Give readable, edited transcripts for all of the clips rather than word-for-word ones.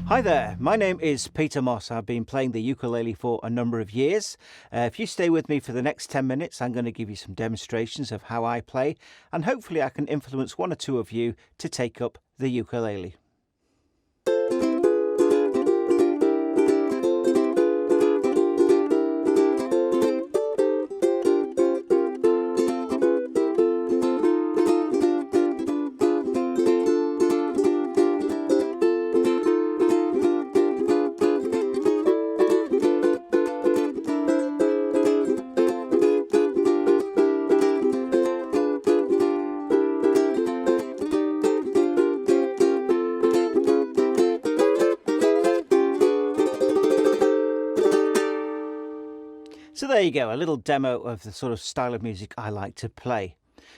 Hi there, my name is Peter Moss. I've been playing the ukulele for a number of years. If you stay with me for the next 10 minutes, I'm going to give you some demonstrations of how I play, and hopefully I can influence one or two of you to take up the ukulele. So there you go, a little demo of the sort of style of music I like to play.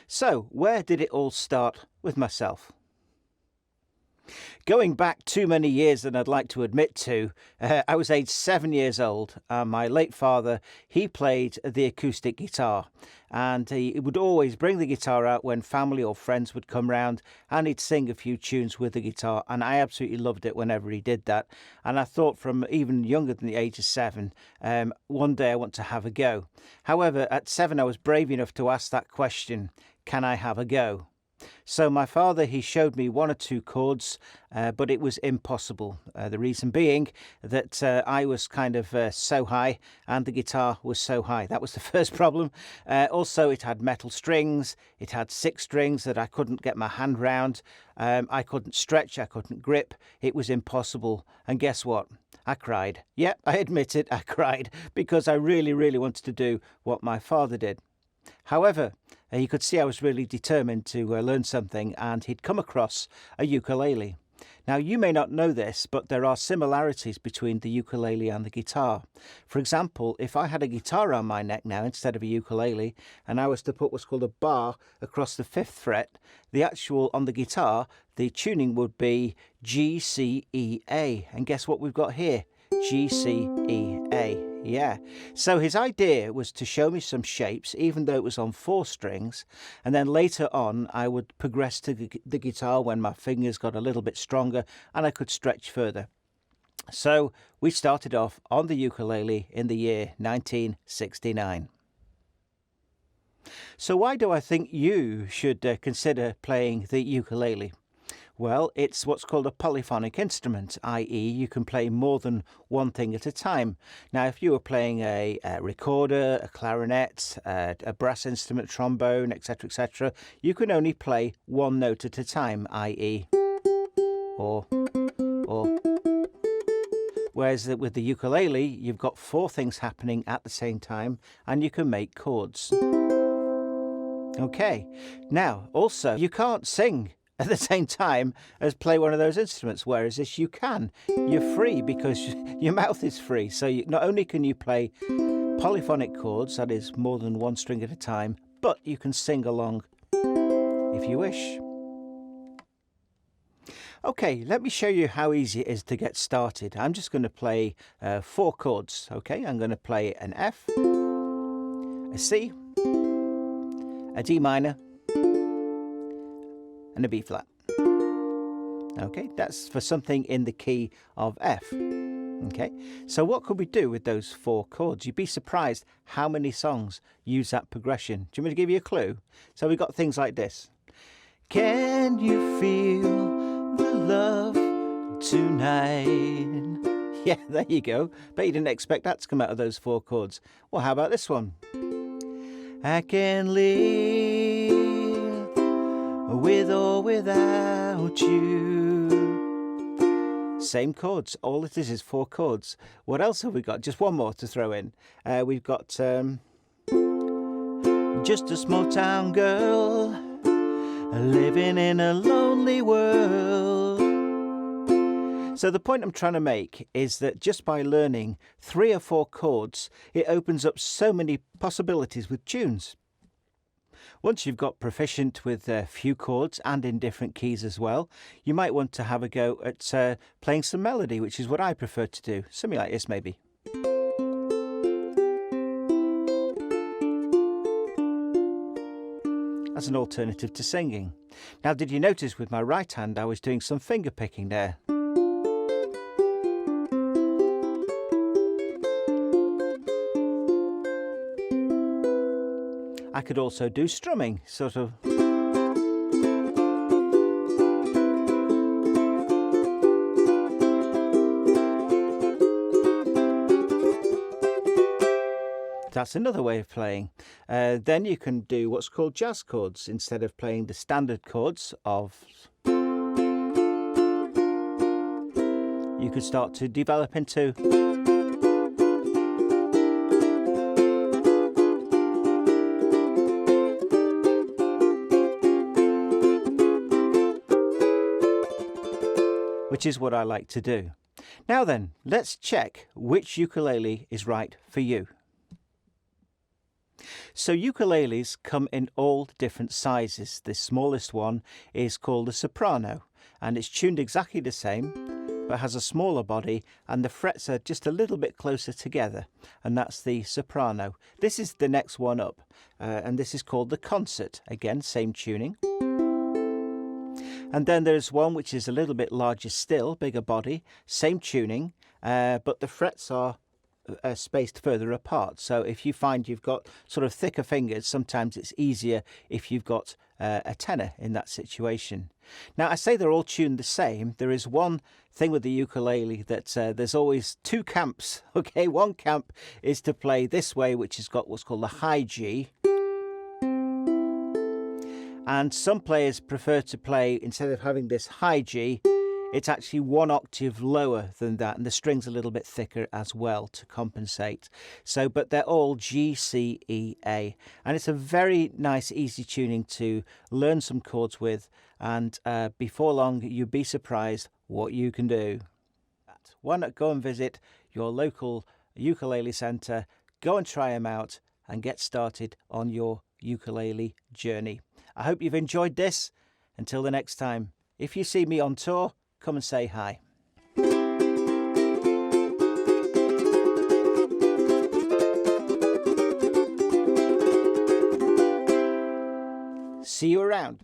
So where did it all start with myself? Going back too many years than I'd like to admit to, I was aged 7 years old. My late father, he played the acoustic guitar, and he would always bring the guitar out when family or friends would come round, and he'd sing a few tunes with the guitar, and I absolutely loved it whenever he did that. And I thought from even younger than the age of 7, one day I want to have a go. However, at 7 I was brave enough to ask that question, can I have a go? So my father, he showed me one or two chords, but it was impossible. The reason being that I was kind of so high and the guitar was so high. That was the first problem. Also, it had metal strings. It had 6 strings that I couldn't get my hand round. I couldn't stretch. I couldn't grip. It was impossible. And guess what? I cried. Yep, I admit it. I cried because I really, really wanted to do what my father did. However, you could see I was really determined to learn something, and he'd come across a ukulele. Now, you may not know this, but there are similarities between the ukulele and the guitar. For example, if I had a guitar around my neck now instead of a ukulele, and I was to put what's called a bar across the 5th fret, the actual, on the guitar, the tuning would be G, C, E, A. And guess what we've got here? G, C, E, A. Yeah. So his idea was to show me some shapes, even though it was on 4 strings. And then later on, I would progress to the guitar when my fingers got a little bit stronger and I could stretch further. So we started off on the ukulele in the year 1969. So why do I think you should consider playing the ukulele? Well, it's what's called a polyphonic instrument, i.e. you can play more than one thing at a time. Now, if you were playing a recorder, a clarinet, a brass instrument, trombone, etc., you can only play one note at a time, i.e. or. Whereas with the ukulele, you've got 4 things happening at the same time, and you can make chords. Okay, now, also, you can't sing at the same time as play one of those instruments, whereas this you can. You're free because your mouth is free. So not only can you play polyphonic chords, that is more than one string at a time, but you can sing along if you wish. Okay, let me show you how easy it is to get started. I'm just going to play 4 chords. Okay, I'm going to play an F, a C, a D minor, and a B flat. Okay, that's for something in the key of F. Okay, so what could we do with those 4 chords? You'd be surprised how many songs use that progression. Do you want me to give you a clue? So we've got things like this. Can you feel the love tonight? Yeah, there you go. Bet you didn't expect that to come out of those 4 chords. Well, how about this one? I can live with or without you. Same chords. All it is 4 chords. What else have we got? Just one more to throw in. We've got just a small town girl living in a lonely world. So the point I'm trying to make is that just by learning 3 or 4 chords, it opens up so many possibilities with tunes. Once you've got proficient with a few chords and in different keys as well, you might want to have a go at playing some melody, which is what I prefer to do. Something like this maybe. As an alternative to singing. Now, did you notice with my right hand I was doing some finger picking there? I could also do strumming, sort of. That's another way of playing. Then you can do what's called jazz chords. Instead of playing the standard chords of, you could start to develop into which is what I like to do. Now then, let's check which ukulele is right for you. So ukuleles come in all different sizes. The smallest one is called a soprano, and it's tuned exactly the same, but has a smaller body, and the frets are just a little bit closer together, and that's the soprano. This is the next one up, and this is called the concert. Again, same tuning. And then there's one which is a little bit larger still, bigger body, same tuning, but the frets are spaced further apart. So if you find you've got sort of thicker fingers, sometimes it's easier if you've got a tenor in that situation. Now, I say they're all tuned the same. There is one thing with the ukulele that there's always two camps. Okay, one camp is to play this way, which has got what's called the high G. And some players prefer to play, instead of having this high G, it's actually one octave lower than that, and the string's a little bit thicker as well to compensate. So, but they're all G, C, E, A. And it's a very nice, easy tuning to learn some chords with, and before long, you'll be surprised what you can do. Why not go and visit your local ukulele centre, go and try them out, and get started on your ukulele journey. I hope you've enjoyed this. Until the next time, if you see me on tour, come and say hi. See you around.